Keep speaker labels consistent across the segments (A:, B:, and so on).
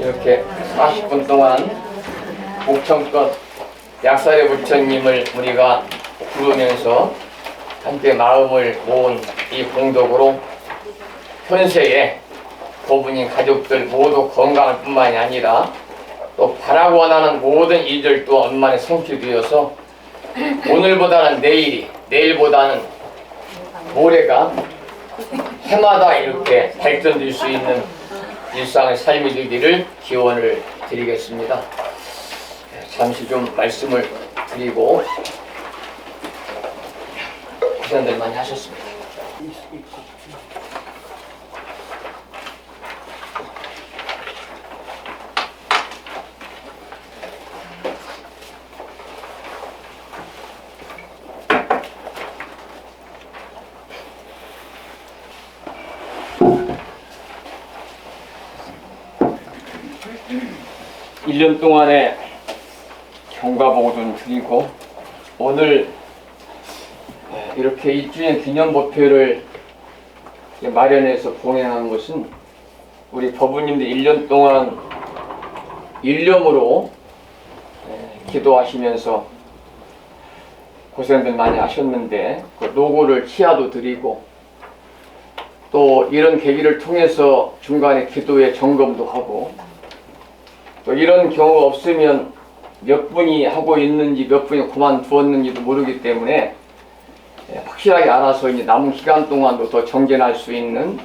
A: 이렇게 40분 동안 목청껏 약사의 부처님을 우리가 부르면서 함께 마음을 모은 이 공덕으로 현세에 고분인 가족들 모두 건강할 뿐만이 아니라 또 바라고 원하는 모든 일들도 엄만의 성취되어서 오늘보다는 내일이, 내일보다는 모레가 해마다 이렇게 발전될 수 있는 일상의 삶이 되기를 기원을 드리겠습니다. 잠시 좀 말씀을 드리고 고생들 많이 하셨습니다. 1년 동안의 경과보고 좀 드리고 오늘 이렇게 1주년 기념법회를 마련해서 봉행한 것은 우리 법부님들 1년 동안 일념으로 기도하시면서 고생들 많이 하셨는데 그 노고를 치하도 드리고 또 이런 계기를 통해서 중간에 기도의 점검도 하고 또 이런 경우가 없으면 몇 분이 하고 있는지 몇 분이 그만두었는지도 모르기 때문에 확실하게 알아서 이제 남은 기간 동안도 더 정진할 수 있는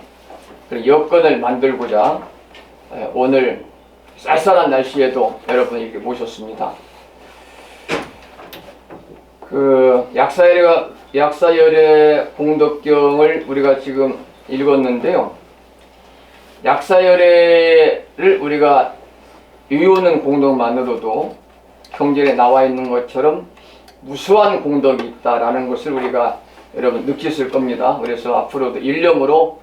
A: 그런 여건을 만들고자 오늘 쌀쌀한 날씨에도 여러분 이렇게 모셨습니다. 그 약사열애 공덕경을 우리가 지금 읽었는데요. 약사열애를 우리가 외우는 공덕만으로도 경전에 나와 있는 것처럼 무수한 공덕이 있다라는 것을 우리가 여러분 느끼실 겁니다. 그래서 앞으로도 일념으로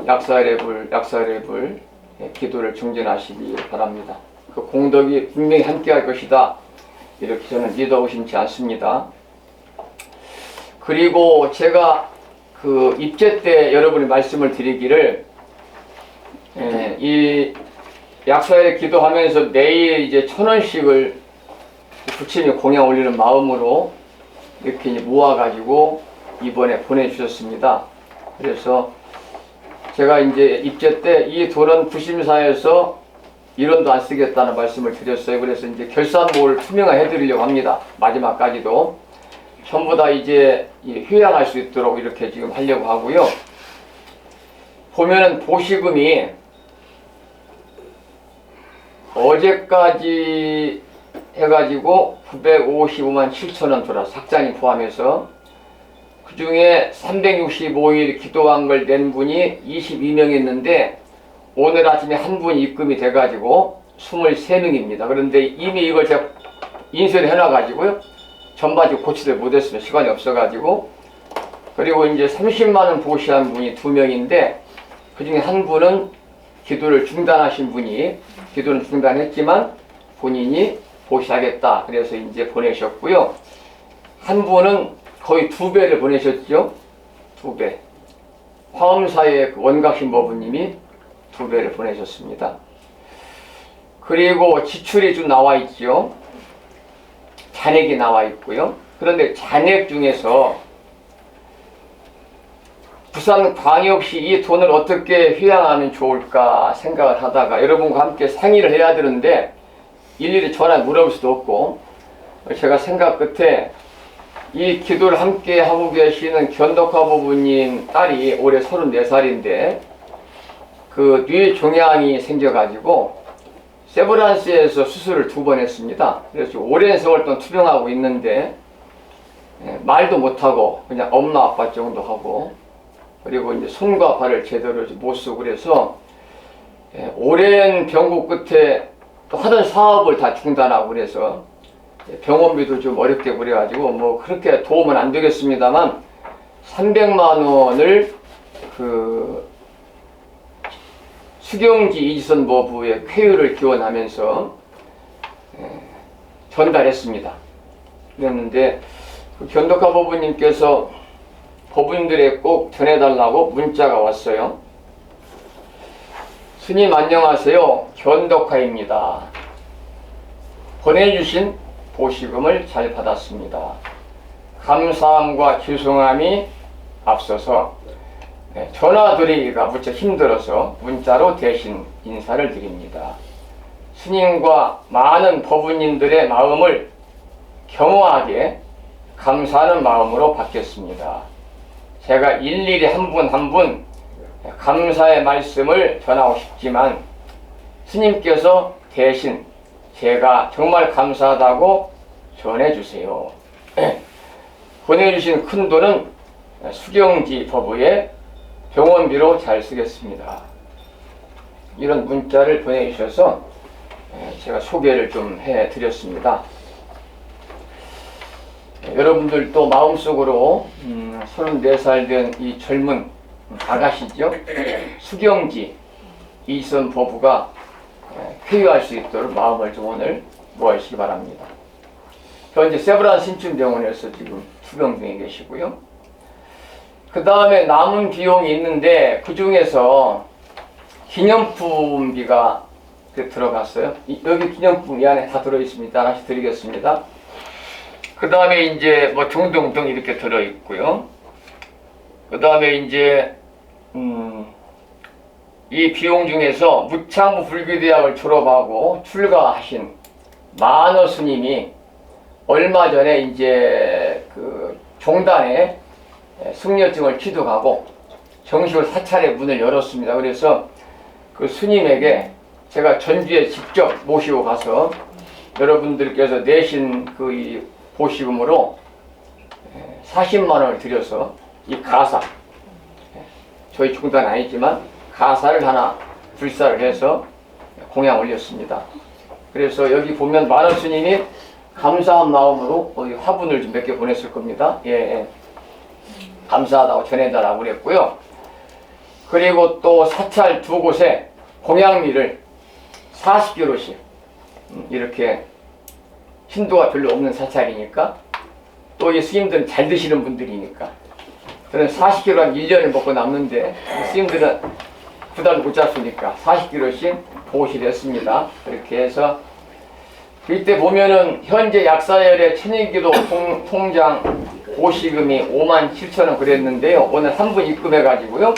A: 약사열애불 기도를 정진하시기 바랍니다. 그 공덕이 분명히 함께할 것이다. 이렇게 저는 믿어 의심치 않습니다. 그리고 제가 그 입제 때 여러분이 말씀을 드리기를 이 약사열애 기도하면서 매일 이제 1,000원씩을 부처님이 공양 올리는 마음으로 이렇게 모아가지고 이번에 보내주셨습니다. 그래서 제가 이제 입제 때 이 돈은 부심사에서 1원도 안 쓰겠다는 말씀을 드렸어요. 그래서 이제 결산모를 투명화해 드리려고 합니다. 마지막까지도. 전부 다 이제 휴양할 수 있도록 이렇게 지금 하려고 하고요. 보면은 보시금이 어제까지 해가지고 955만 7천원 들어왔어. 삭장이 포함해서. 그 중에 365일 기도한 걸 낸 분이 22명 있는데 오늘 아침에 한 분이 입금이 돼가지고 23명입니다. 그런데 이미 이걸 제가 인쇄를 해놔가지고요. 전반적으로 고치를 못했으면 시간이 없어가지고. 그리고 이제 30만원 보시한 분이 2명인데 그 중에 한 분은 기도를 중단하신 분이 기도는 중단했지만 본인이 보시하겠다. 그래서 이제 보내셨고요. 한 분은 거의 2배를 보내셨죠. 2배. 화엄사의 원각신법부님이 2배를 보내셨습니다. 그리고 지출이 좀 나와 있죠. 잔액이 나와 있고요. 그런데 잔액 중에서 부산광역시 이 돈을 어떻게 휴양하면 좋을까 생각을 하다가 여러분과 함께 상의를 해야 되는데 일일이 전화 물어볼 수도 없고 제가 생각 끝에 이 기도를 함께 하고 계시는 견덕화 부부님 딸이 올해 34살인데 그 뇌종양이 생겨가지고 세브란스에서 수술을 2번 했습니다. 그래서 오랜 세월 동안 투병하고 있는데 말도 못하고 그냥 엄마 아빠 정도 하고 그리고 이제 손과 발을 제대로 못 쓰고 그래서 오랜 병고 끝에 또 하던 사업을 다 중단하고 그래서 병원비도 좀 어렵게 그래가지고 뭐 그렇게 도움은 안 되겠습니다만 300만 원을 그 수경지 이지선 모부의 쾌유를 기원하면서 전달했습니다. 그랬는데 그 견덕화 법부님께서 법부님들에 꼭 전해달라고 문자가 왔어요. 스님 안녕하세요. 견덕화입니다. 보내주신 보시금을 잘 받았습니다. 감사함과 죄송함이 앞서서 전화드리기가 무척 힘들어서 문자로 대신 인사를 드립니다. 스님과 많은 법우님들의 마음을 겸허하게 감사하는 마음으로 받겠습니다. 제가 일일이 한 분 한 분 감사의 말씀을 전하고 싶지만 스님께서 대신 제가 정말 감사하다고 전해주세요. 보내주신 큰 돈은 수경지 법우의 병원비로 잘 쓰겠습니다. 이런 문자를 보내주셔서 제가 소개를 좀 해드렸습니다. 여러분들도 마음속으로 34살 된 이 젊은 아가씨죠. 수경지 이선 법우가 회유할 수 있도록 마음을 좀 오늘 모아주시기 바랍니다. 현재 세브란 신춘병원에서 지금 투병 중에 계시고요. 그 다음에 남은 비용이 있는데 그 중에서 기념품비가 들어갔어요. 여기 기념품 이 안에 다 들어있습니다. 다시 드리겠습니다. 그 다음에 이제 뭐 등등등 이렇게 들어있고요. 그 다음에 이제 이 비용 중에서 무창부 불교대학을 졸업하고 출가하신 만어 스님이 얼마 전에 이제 그 종단에 승려증을 취득하고 정식으로 사찰의 문을 열었습니다. 그래서 그 스님에게 제가 전주에 직접 모시고 가서 여러분들께서 내신 그 이 보시금으로 40만 원을 들여서 이 가사, 저희 종단 아니지만 가사를 하나 불사를 해서 공양 올렸습니다. 그래서 여기 보면 만원 스님이 감사한 마음으로 화분을 좀 몇 개 보냈을 겁니다. 예, 감사하다고 전해달라고 그랬고요. 그리고 또 사찰 두 곳에 공양미를 40kg씩 이렇게 신도가 별로 없는 사찰이니까 또 이 스님들은 잘 드시는 분들이니까 저는 40kg 한 1년을 먹고 남는데 스님들은 9달도 못 잡수니까 40kg씩 보시를 했습니다. 그렇게 해서 이때 보면은 현재 약사열의 천일기도 통장 보시금이 57,000원 그랬는데요. 오늘 한 분 입금해 가지고요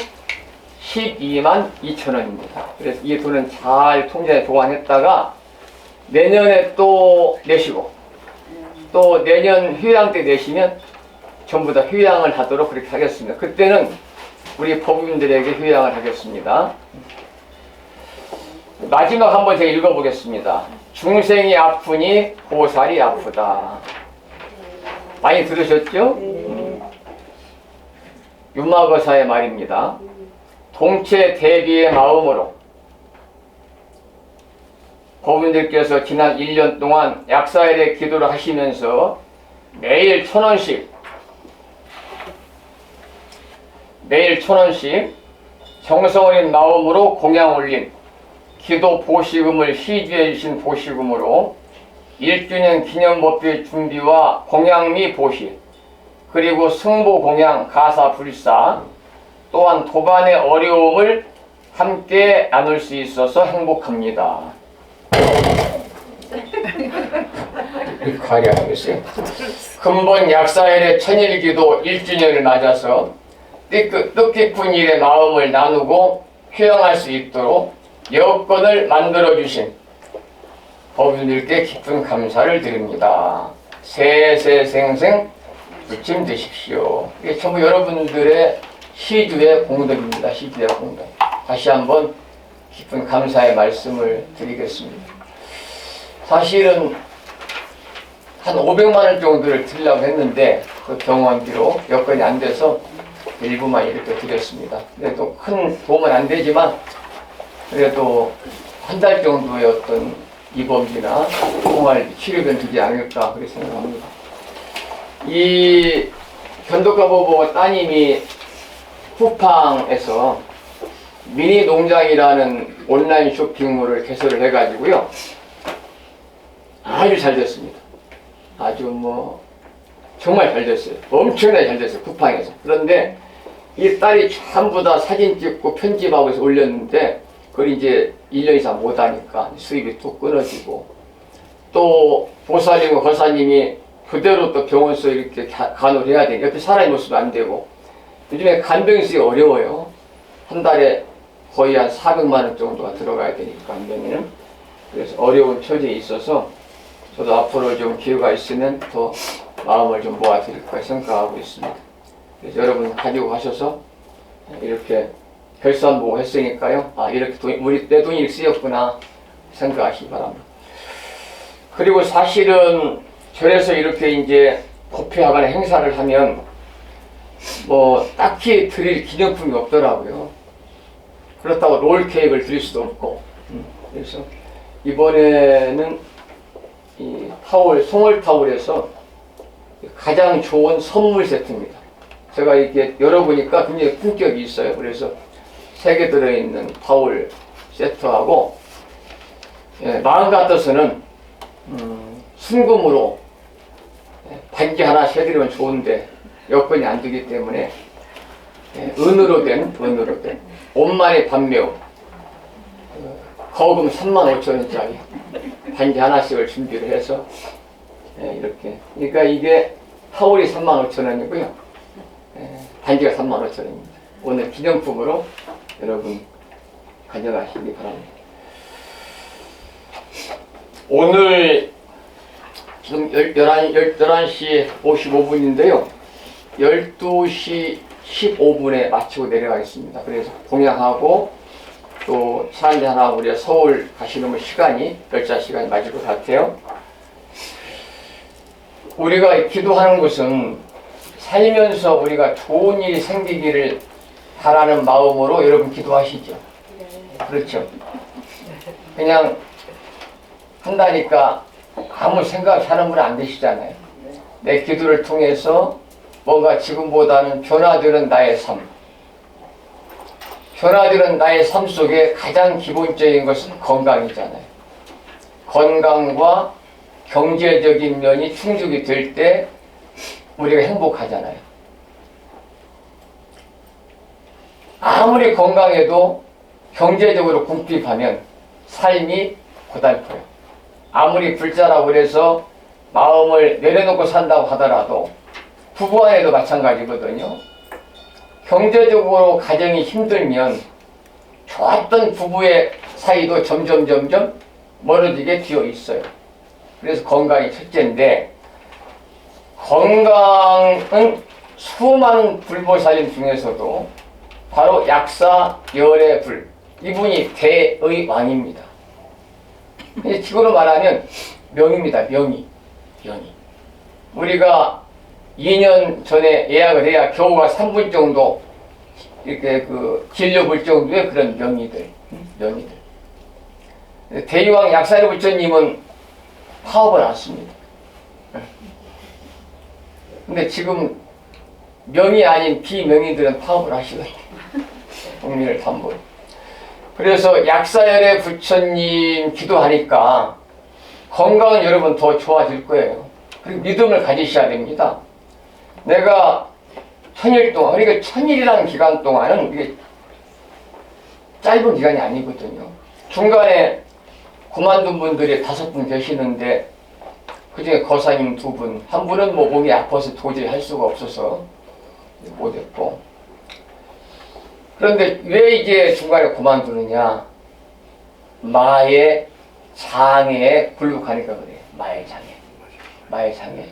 A: 122,200,000원입니다. 그래서 이 돈은 잘 통장에 보관했다가 내년에 또 내시고 또 내년 휴양 때 내시면 전부 다 휴양을 하도록 그렇게 하겠습니다. 그때는 우리 법인들에게 휴양을 하겠습니다. 마지막 한번 제가 읽어보겠습니다. 중생이 아프니 보살이 아프다. 많이 들으셨죠? 유마거사의 말입니다. 동체 대비의 마음으로 법인들께서 지난 1년 동안 약사일에 기도를 하시면서 매일 1,000원씩 정성 어린 마음으로 공양 올린 기도 보시금을 시주해 주신 보시금으로 1주년 기념법회 준비와 공양미 보시 그리고 승보 공양 가사 불사 또한 도반의 어려움을 함께 나눌 수 있어서 행복합니다. 과려하겠어요. 근본 약사일의 천일기도 1주년을 맞아서 뜻깊은 일의 마음을 나누고 휴양할 수 있도록 여건을 만들어주신 법인들께 깊은 감사를 드립니다. 세세생생 부침 되십시오. 이게 전부 여러분들의 시주의 공덕입니다. 시주의 공덕. 다시 한번 깊은 감사의 말씀을 드리겠습니다. 사실은 한 500만 원 정도를 드리려고 했는데 그 병원비로 여건이 안 돼서 일부만 이렇게 드렸습니다. 그래도 큰 도움은 안 되지만 그래도 한 달 정도의 어떤 입원비나 통할 치료비는 되지 않을까 그렇게 생각합니다. 이 견덕가 보고 따님이 쿠팡에서 미니 농장이라는 온라인 쇼핑몰을 개설을 해가지고요. 아주 잘 됐습니다. 아주 뭐 정말 잘 됐어요. 엄청나게 잘 됐어요. 쿠팡에서. 그런데 이 딸이 전부 다 사진 찍고 편집하고 해서 올렸는데 그걸 이제 1년 이상 못하니까 수입이 또 끊어지고, 또 보살님과 거사님이 그대로 또 병원서 이렇게 간호를 해야 되니까 옆에 사람이 없으면 안 되고, 요즘에 간병이 쓰기 어려워요. 한 달에 거의 한 400만 원 정도가 들어가야 되니까, 간병인은. 그래서 어려운 처지에 있어서 저도 앞으로 좀 기회가 있으면 더 마음을 좀 모아드릴까 생각하고 있습니다. 그래서 여러분 가지고 가셔서 이렇게 결산 보고 했으니까요. 아, 이렇게 내 돈이 이렇게 쓰였구나 생각하시기 바랍니다. 그리고 사실은 절에서 이렇게 이제 법회하거나 행사를 하면 뭐 딱히 드릴 기념품이 없더라고요. 그렇다고 롤 케이크를 드릴 수도 없고. 그래서 이번에는 이 타월, 송월 타월에서 가장 좋은 선물 세트입니다. 제가 이렇게 열어보니까 굉장히 품격이 있어요. 그래서 3개 들어있는 타월 세트하고, 마음 같아서는 순금으로 반지 하나씩 해드리면 좋은데 여건이 안 되기 때문에 은으로 된 옷만의 반매우 거금 35,000원짜리 반지 하나씩을 준비를 해서 이렇게, 그러니까 이게 타월이 35,000원이고요 반지가 35,000원입니다. 오늘 기념품으로 여러분 가져가시기 바랍니다. 오늘 지금 11시 55분인데요 12시 15분에 마치고 내려가겠습니다. 그래서 공양하고 또 차 한잔하고 우리가 서울 가시는 시간이 열차 시간이 맞을 것 같아요. 우리가 기도하는 것은 살면서 우리가 좋은 일이 생기기를 바라는 마음으로 여러분 기도하시죠. 그렇죠. 그냥 한다니까 아무 생각 하는 분은 안 되시잖아요. 내 기도를 통해서 뭔가 지금보다는 변화되는 나의 삶, 변화되는 나의 삶 속에 가장 기본적인 것은 건강이잖아요. 건강과 경제적인 면이 충족이 될 때 우리가 행복하잖아요. 아무리 건강해도 경제적으로 궁핍하면 삶이 고달퍼요. 아무리 불자라고 그래서 마음을 내려놓고 산다고 하더라도 부부 안에도 마찬가지거든요. 경제적으로 가정이 힘들면 좋았던 부부의 사이도 점점 멀어지게 되어 있어요. 그래서 건강이 첫째인데, 건강은 수많은 불보살님 중에서도 바로 약사 열의 불, 이분이 대의 왕입니다. 지금으로 말하면 명입니다. 명의. 우리가 2년 전에 예약을 해야 겨우가 3분 정도 이렇게 진료 볼 정도의 그런 명의들. 대의왕 약사리 부처님은 파업을 안 씁니다. 근데 지금 명의 아닌 비명의들은 파업을 하시거든요. 국민을 담보로. 그래서 약사열의 부처님 기도하니까 건강은 여러분 더 좋아질 거예요. 그리고 믿음을 가지셔야 됩니다. 내가 1000일 동안, 그러니까 1000일이라는 기간 동안은 이게 짧은 기간이 아니거든요. 중간에 그만둔 분들이 5분 계시는데 그중에 거사님 2분, 한 분은 뭐 몸이 아파서 도저히 할 수가 없어서 못했고. 그런데 왜 이제 중간에 그만두느냐? 마의 장애에 굴복하니까 그래요. 마의 장애.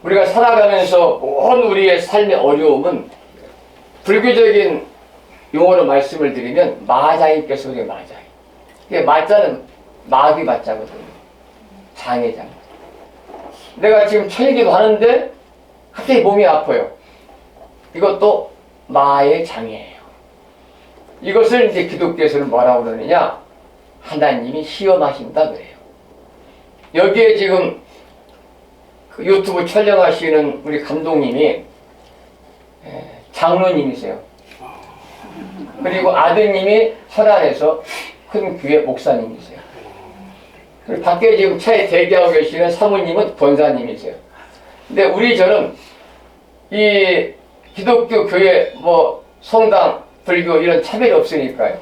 A: 우리가 살아가면서 온 우리의 삶의 어려움은 불교적인 용어로 말씀을 드리면 마장이께서 그게 마장. 이게 마자는 마귀 마자거든요. 장애장. 내가 지금 천일기도 하는데 갑자기 몸이 아파요. 이것도 마의 장애예요. 이것을 이제 기독교에서는 뭐라고 그러느냐? 하나님이 시험하신다 그래요. 여기에 지금 그 유튜브 촬영하시는 우리 감독님이 장로님이세요. 그리고 아드님이 천안에서 큰 교회 목사님이세요. 그리고 밖에 지금 차에 대기하고 계시는 사모님은 권사님이세요. 근데 우리 저는 이 기독교 교회 뭐 성당 불교 이런 차별이 없으니까요.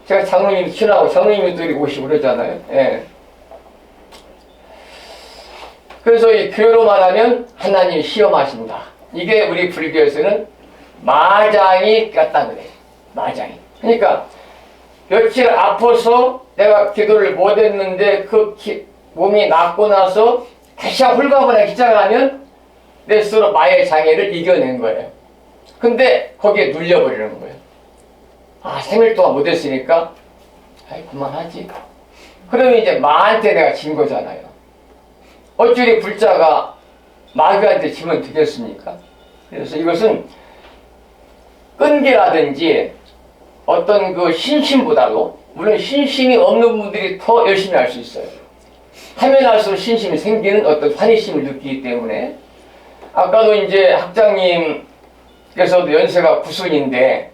A: 제가 장로님 친하고 장로님들이 오시고 그러잖아요. 예. 그래서 이 교회로 말하면 하나님이 시험하신다. 이게 우리 불교에서는 마장이 꼈다 그래. 마장이. 그러니까 며칠 아파서 내가 기도를 못했는데 그 몸이 낫고 나서 다시 홀가분하게 시작을 하면 내 스스로 마의 장애를 이겨낸 거예요. 근데 거기에 눌려버리는 거예요. 아, 3일 동안 못했으니까 아이 그만하지. 그러면 이제 마한테 내가 진 거잖아요. 어찌리 불자가 마귀한테 지면 되겠습니까? 그래서 이것은 끈기라든지 어떤 그 신심보다도, 물론 신심이 없는 분들이 더 열심히 할 수 있어요. 하면 할수록 신심이 생기는 어떤 환희심을 느끼기 때문에. 아까도 이제 학장님께서도 연세가 9순인데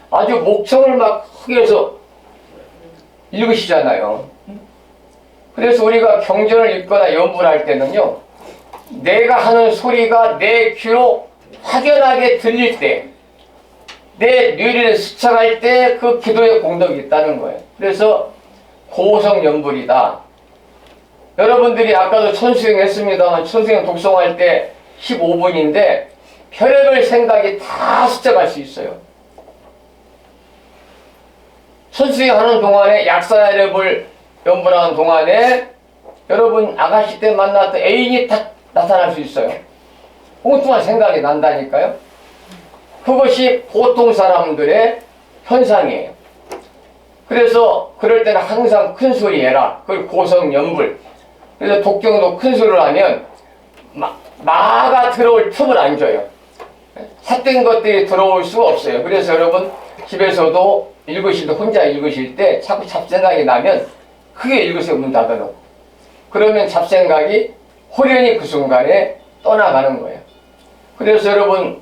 A: 아주 목청을 막 크게 해서 읽으시잖아요. 그래서 우리가 경전을 읽거나 연부를 할 때는요, 내가 하는 소리가 내 귀로 확연하게 들릴 때, 내 뇌리를 스쳐갈 때 그 기도에 공덕이 있다는 거예요. 그래서 고성연불이다. 여러분들이 아까도 천수행 했습니다만 천수행 독송할 때 15분인데 별의별 생각이 다 스쳐갈 수 있어요. 천수행 하는 동안에 약사야랩을 연불하는 동안에 여러분 아가씨 때 만났던 애인이 딱 나타날 수 있어요. 엉뚱한 생각이 난다니까요. 그것이 보통 사람들의 현상이에요. 그래서 그럴 때는 항상 큰 소리 해라. 그걸 고성연불. 그래서 독경도 큰 소리를 하면 마가 들어올 틈을 안 줘요. 삿된 것들이 들어올 수가 없어요. 그래서 여러분 집에서도 읽으실 때, 혼자 읽으실 때 자꾸 잡생각이 나면 크게 읽으세요. 문 닫아놓고. 그러면 잡생각이 호련히 그 순간에 떠나가는 거예요. 그래서 여러분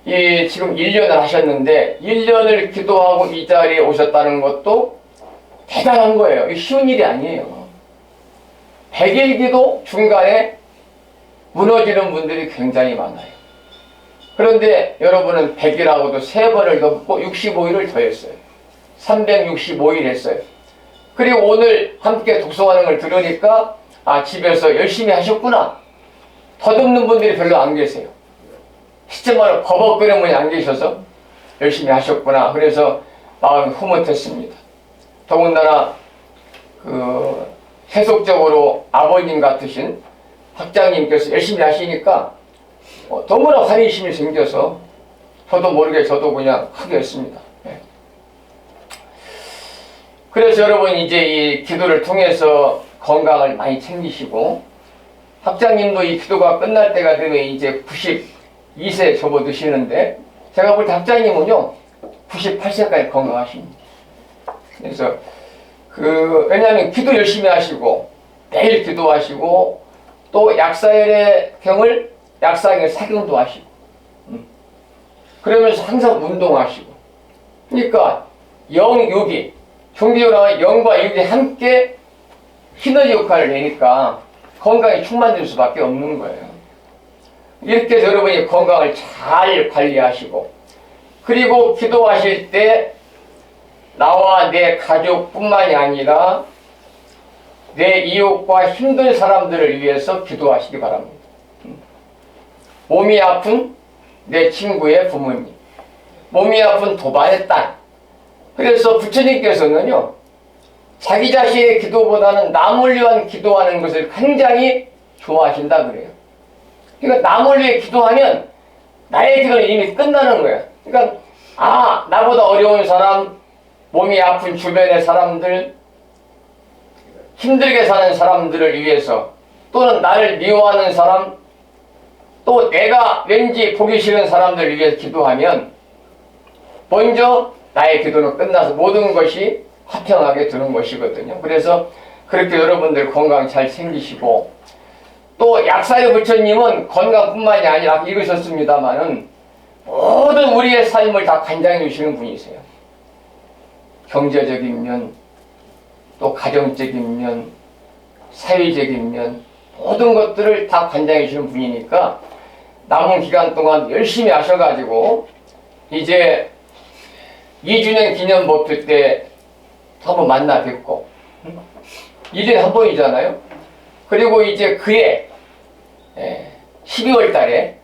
A: 이 지금 1년을 하셨는데 1년을 기도하고 이 자리에 오셨다는 것도 대단한 거예요. 이게 쉬운 일이 아니에요. 100일 기도 중간에 무너지는 분들이 굉장히 많아요. 그런데 여러분은 100일하고도 3번을 넘고 65일을 더했어요. 365일 했어요. 그리고 오늘 함께 독송하는 걸 들으니까 아, 집에서 열심히 하셨구나. 더듬는 분들이 별로 안 계세요. 시점으로 버벅거리는 분이 안 계셔서 열심히 하셨구나. 그래서 마음이 흐뭇했습니다. 더군다나 세속적으로 아버님 같으신 학장님께서 열심히 하시니까 너무나 환희심이 생겨서 저도 모르게 저도 그냥 크게 했습니다. 네. 그래서 여러분 이제 이 기도를 통해서 건강을 많이 챙기시고, 학장님도 이 기도가 끝날 때가 되면 이제 92세 접어드시는데 제가 볼 때 학장님은요 98세까지 건강하십니다. 그래서 왜냐하면 기도 열심히 하시고 매일 기도하시고 또 약사열의 경을 약사경의 사경도 하시고 그러면서 항상 운동하시고, 그러니까 영육이 종교랑 영과 육이 함께 시너지 역할을 내니까 건강이 충만될 수밖에 없는 거예요. 이렇게 해서 여러분이 건강을 잘 관리하시고, 그리고 기도하실 때 나와 내 가족뿐만이 아니라 내 이웃과 힘든 사람들을 위해서 기도하시기 바랍니다. 몸이 아픈 내 친구의 부모님, 몸이 아픈 도반의 딸. 그래서 부처님께서는요 자기 자신의 기도보다는 남을 위한 기도하는 것을 굉장히 좋아하신다 그래요. 그러니까 남을 위해 기도하면 나의 기도는 이미 끝나는 거예요. 그러니까 나보다 어려운 사람, 몸이 아픈 주변의 사람들, 힘들게 사는 사람들을 위해서, 또는 나를 미워하는 사람, 또 내가 왠지 보기 싫은 사람들을 위해서 기도하면 먼저 나의 기도는 끝나서 모든 것이 화평하게 되는 것이거든요. 그래서 그렇게 여러분들 건강 잘 챙기시고, 또 약사의 부처님은 건강뿐만이 아니라 읽으셨습니다마는 모든 우리의 삶을 다 관장해 주시는 분이세요. 경제적인 면, 또 가정적인 면, 사회적인 면, 모든 것들을 다 관장해 주시는 분이니까 남은 기간 동안 열심히 하셔가지고 이제 2주년 기념 법회 때 한번 만나 뵙고 1년에 한 번이잖아요. 그리고 이제 그해 12월 달에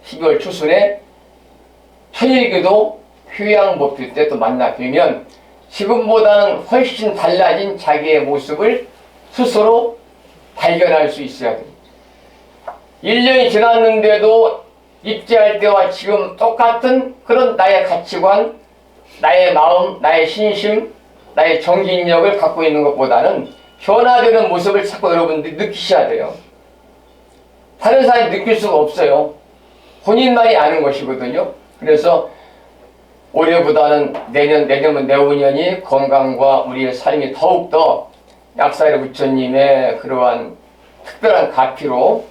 A: 12월 초순에 천일기도 휴양복필 때 또 만나 뵈면 지금보다는 훨씬 달라진 자기의 모습을 스스로 발견할 수 있어야 됩니다. 1년이 지났는데도 입지할 때와 지금 똑같은 그런 나의 가치관, 나의 마음, 나의 신심, 나의 정신력을 갖고 있는 것보다는 변화되는 모습을 자꾸 여러분들이 느끼셔야 돼요. 다른 사람이 느낄 수가 없어요. 본인만이 아는 것이거든요. 그래서 올해보다는 내년은 내후년이 건강과 우리의 삶이 더욱더 약사의 부처님의 그러한 특별한 가피로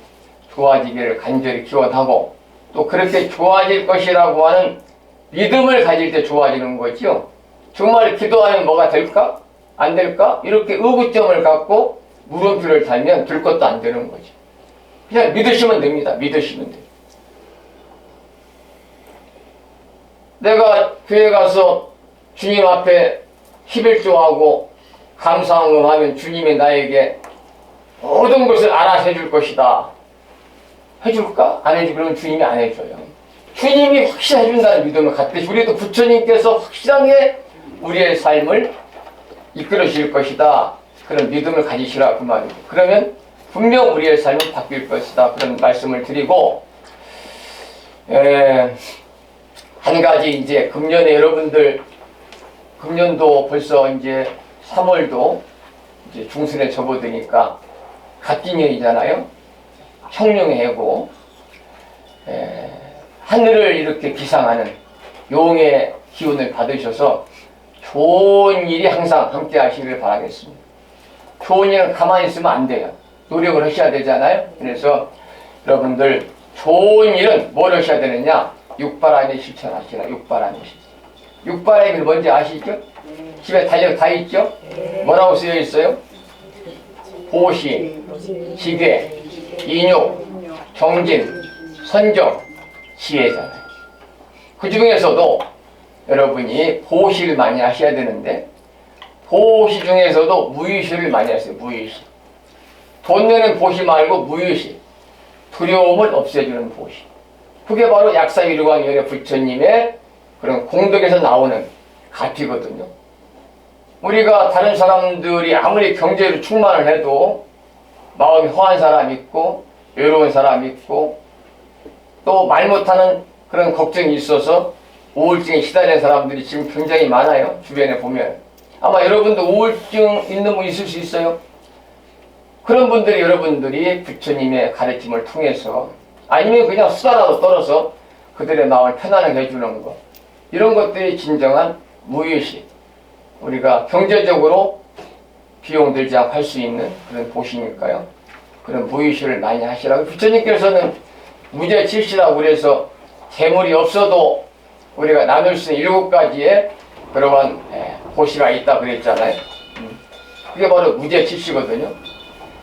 A: 좋아지기를 간절히 기원하고, 또 그렇게 좋아질 것이라고 하는 믿음을 가질 때 좋아지는 거죠. 정말 기도하면 뭐가 될까? 안 될까? 이렇게 의구점을 갖고 물음표를 달면 될 것도 안 되는 거죠. 그냥 믿으시면 됩니다. 믿으시면 돼요. 내가 교회 가서 주님 앞에 11조하고 감사헌금하면 주님이 나에게 모든 것을 알아서 해줄 것이다. 해줄까? 안 해줄 그러면 주님이 안 해줘요. 주님이 확실히 해준다는 믿음을 갖듯이 우리도 부처님께서 확실하게 우리의 삶을 이끌어 주실 것이다. 그런 믿음을 가지시라 그 말이에요. 그러면 분명 우리의 삶은 바뀔 것이다. 그런 말씀을 드리고, 한 가지 이제 금년에 여러분들, 금년도 벌써 이제 3월도 이제 중순에 접어드니까 갑진년이잖아요. 형룡의 해고, 하늘을 이렇게 기상하는 용의 기운을 받으셔서 좋은 일이 항상 함께 하시길 바라겠습니다. 좋은 일은 가만히 있으면 안 돼요. 노력을 하셔야 되잖아요. 그래서 여러분들 좋은 일은 뭘 하셔야 되느냐? 육바람에 실천하시라. 육바람에 실천. 육바람이 뭔지 아시죠? 집에 달력 다 있죠? 뭐라고 쓰여 있어요? 보시, 지괴, 인욕, 정진, 선정, 지혜잖아요. 그 중에서도 여러분이 보시를 많이 하셔야 되는데, 보시 중에서도 무의시를 많이 하세요. 무의시. 돈 내는 보시 말고 무의시. 두려움을 없애주는 보시. 그게 바로 약사위로광열의 부처님의 그런 공덕에서 나오는 가피거든요. 우리가 다른 사람들이 아무리 경제로 충만을 해도 마음이 허한 사람 있고 외로운 사람 있고 또 말 못하는 그런 걱정이 있어서 우울증에 시달리는 사람들이 지금 굉장히 많아요. 주변에 보면. 아마 여러분도 우울증 있는 분 있을 수 있어요. 그런 분들이 여러분들이 부처님의 가르침을 통해서 아니면 그냥 수다라도 떨어서 그들의 마음을 편안하게 해주는 것, 이런 것들이 진정한 무의식, 우리가 경제적으로 비용 들지 않고 할 수 있는 그런 보시니까요. 그런 무의식을 많이 하시라고. 부처님께서는 무죄칠시라고 그래서 재물이 없어도 우리가 나눌 수 있는 7가지의 그러한 보시가 있다 그랬잖아요. 그게 바로 무죄칠시거든요.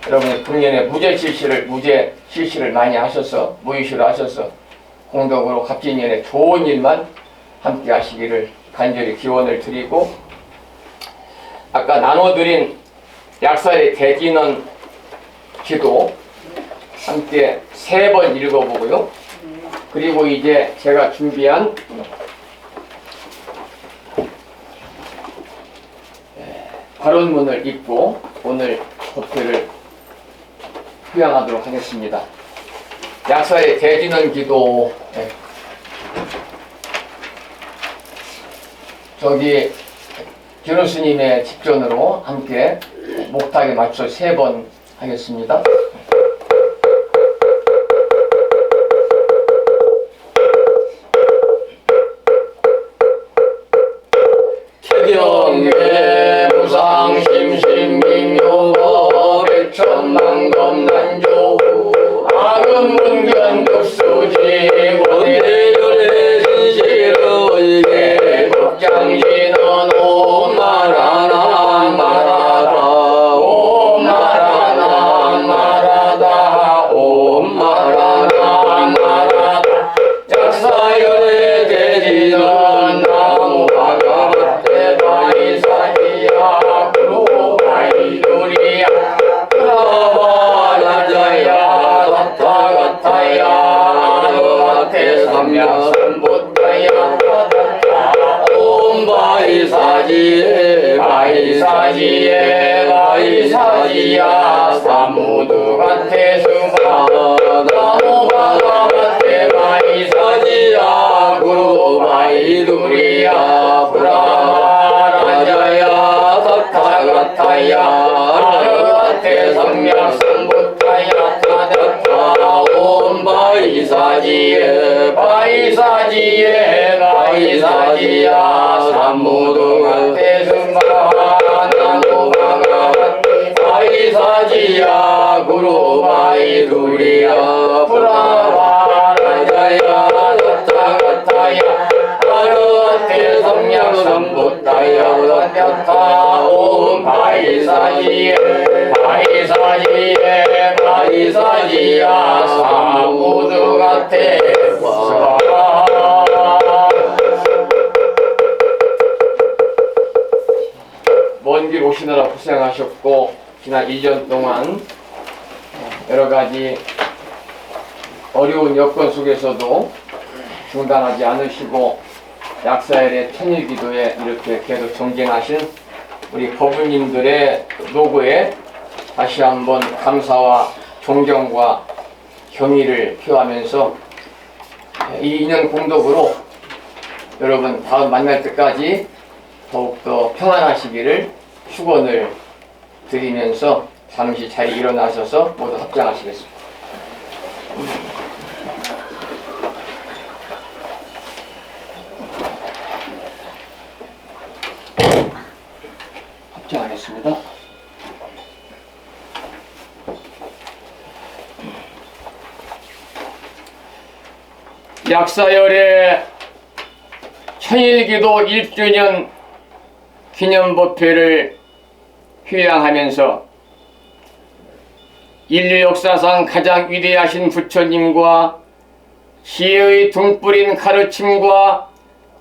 A: 여러분이 금년에 무죄칠시를 많이 하셔서 무의식을 하셔서 공덕으로 갑진년에 좋은 일만 함께 하시기를 간절히 기원을 드리고, 아까 나눠드린 약사의 대진원 기도 함께 3번 읽어보고요. 그리고 이제 제가 준비한 발언문을 읽고 오늘 법회를 휴양하도록 하겠습니다. 약사의 대진원 기도, 저기 견호 스님의 집전으로 함께 목탁에 맞춰 3번 하겠습니다. 태경계 무상심심민요거 백천만검 난조 악음문견 독수지 고대전의 진실을 이게 복장진원 오마라나 마라라 오마라나 마라라 타야 아르한테 삼약삼부타야 옴 바이사지에 바이사지에 바이사지야 사무두간테 수마 나무 바가바테 바이사지야 구루 바이두리야 브라마라자야 사타가타야 아르한테 삼약삼부타야 타다타 옴 바이사지에 바이사지에 바이사지야 삼무두간테 수마 나무 바가바테 바이사지야 구루 바이두리야 브라마라자야 사타가타야 아르한테 삼약삼부타야 타다타 옴 바이사지에 바이사지에 바이사지야 사무두간테 먼 길 오시느라 고생하셨고 지난 1년 동안 여러 가지 어려운 여건 속에서도 중단하지 않으시고 약사일의 천일기도에 이렇게 계속 정진하신 우리 법부님들의 노고에 다시 한번 감사와 존경과 경의를 표하면서 이 인연 공덕으로 여러분 다음 만날 때까지 더욱더 평안하시기를 축원을 드리면서 잠시 자리 일어나셔서 모두 합장하시겠습니다. 합장하겠습니다. 약사열의 천일기도 1주년 기념법회를 휴양하면서 인류 역사상 가장 위대하신 부처님과 지혜의 등불인 가르침과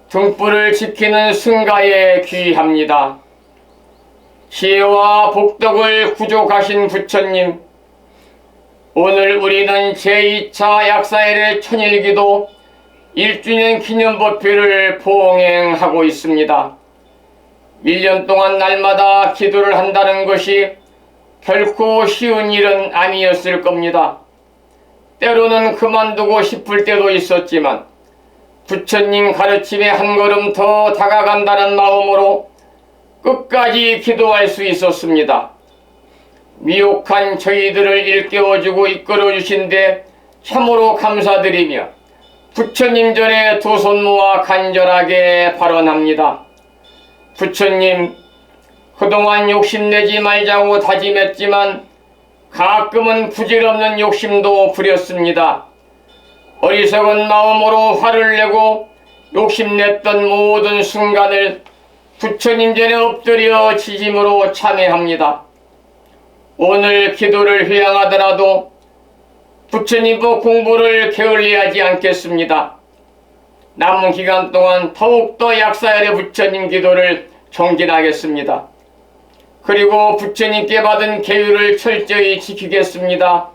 A: 등불을 지키는 승가에 귀의합니다. 지혜와 복덕을 구족하신 부처님, 오늘 우리는 제2차 약사일의 천일기도 1주년 기념법회를 봉행하고 있습니다. 1년 동안 날마다 기도를 한다는 것이 결코 쉬운 일은 아니었을 겁니다. 때로는 그만두고 싶을 때도 있었지만 부처님 가르침에 한 걸음 더 다가간다는 마음으로 끝까지 기도할 수 있었습니다. 미혹한 저희들을 일깨워주고 이끌어주신 데 참으로 감사드리며 부처님 전에 두 손 모아 간절하게 발언합니다. 부처님, 그동안 욕심내지 말자고 다짐했지만 가끔은 부질없는 욕심도 부렸습니다. 어리석은 마음으로 화를 내고 욕심냈던 모든 순간을 부처님 전에 엎드려 지짐으로 참회합니다. 오늘 기도를 휴양하더라도 부처님의 공부를 게을리하지 않겠습니다. 남은 기간 동안 더욱더 약사열의 부처님 기도를 정진하겠습니다. 그리고 부처님께 받은 계율을 철저히 지키겠습니다.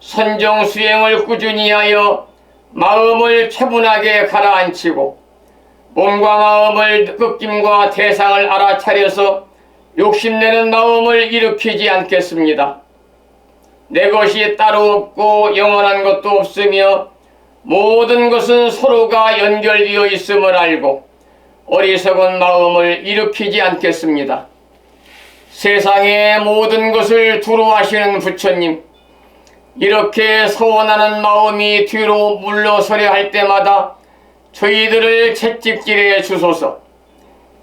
A: 선정 수행을 꾸준히 하여 마음을 차분하게 가라앉히고 몸과 마음을 꺾임과 대상을 알아차려서 욕심내는 마음을 일으키지 않겠습니다. 내 것이 따로 없고 영원한 것도 없으며 모든 것은 서로가 연결되어 있음을 알고 어리석은 마음을 일으키지 않겠습니다. 세상의 모든 것을 두루 하시는 부처님, 이렇게 서원하는 마음이 뒤로 물러서려 할 때마다 저희들을 채찍질해 주소서.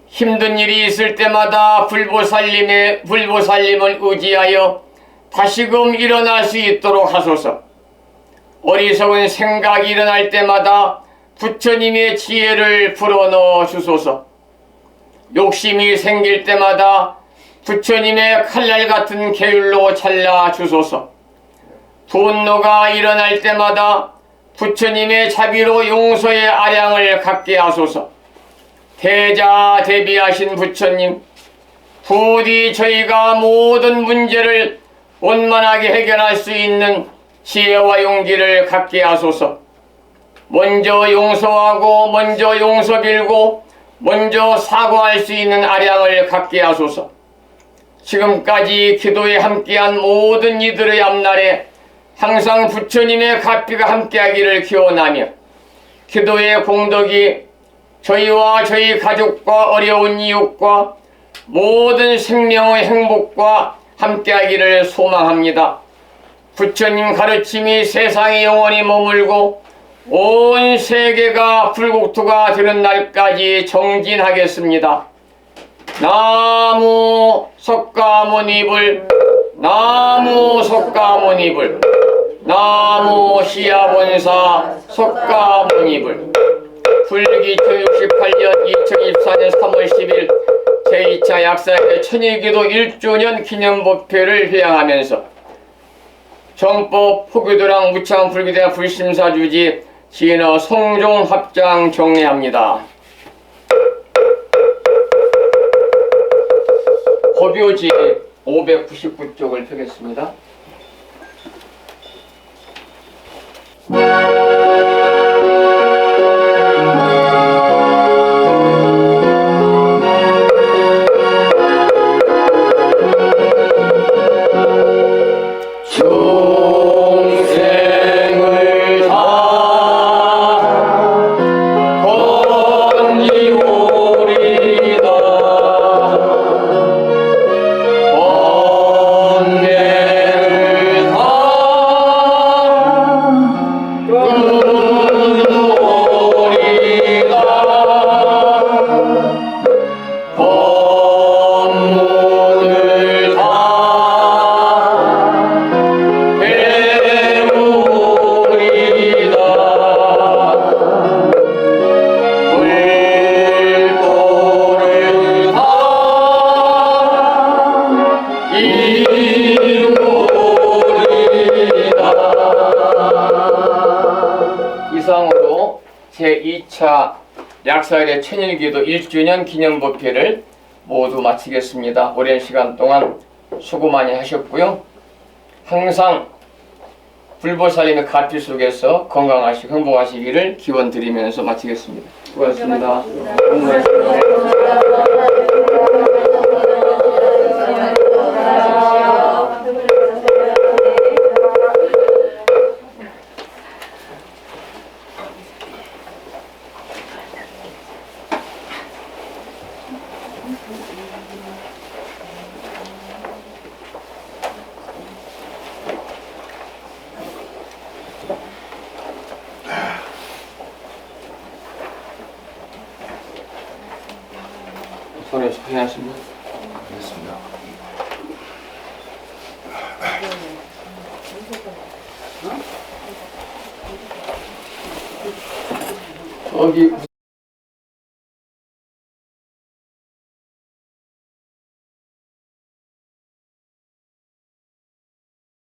A: 힘든 일이 있을 때마다 불보살님을 의지하여 다시금 일어날 수 있도록 하소서. 어리석은 생각이 일어날 때마다 부처님의 지혜를 불어넣어 주소서. 욕심이 생길 때마다 부처님의 칼날 같은 계율로 잘라 주소서. 분노가 일어날 때마다 부처님의 자비로 용서의 아량을 갖게 하소서. 대자대비하신 부처님, 부디 저희가 모든 문제를 원만하게 해결할 수 있는 지혜와 용기를 갖게 하소서. 먼저 용서하고 먼저 용서 빌고 먼저 사과할 수 있는 아량을 갖게 하소서. 지금까지 기도에 함께한 모든 이들의 앞날에 항상 부처님의 가피가 함께하기를 기원하며 기도의 공덕이 저희와 저희 가족과 어려운 이웃과 모든 생명의 행복과 함께하기를 소망합니다. 부처님 가르침이 세상에 영원히 머물고 온 세계가 불국토가 되는 날까지 정진하겠습니다. 나무 석가모니불, 나무 석가모니불, 나무 시야본사 석가모니불. 불기 1968년 2024년 3월 10일 제2차 약사의 천일기도 1주년 기념법회를 회양하면서 정법 포교도랑 무창불기대학 불심사주지 진어 성종합장 정례합니다. 법요지 599쪽을 펴겠습니다. 이상으로 제2차 약사일의 천일기도 1주년 기념법회를 모두 마치겠습니다. 오랜 시간 동안 수고 많이 하셨고요. 항상 불보살님의 가피 속에서 건강하시고 행복하시기를 기원드리면서 마치겠습니다. 수고하셨습니다. 손에 수고하셨습니다.
B: 됐습니다.
A: 저기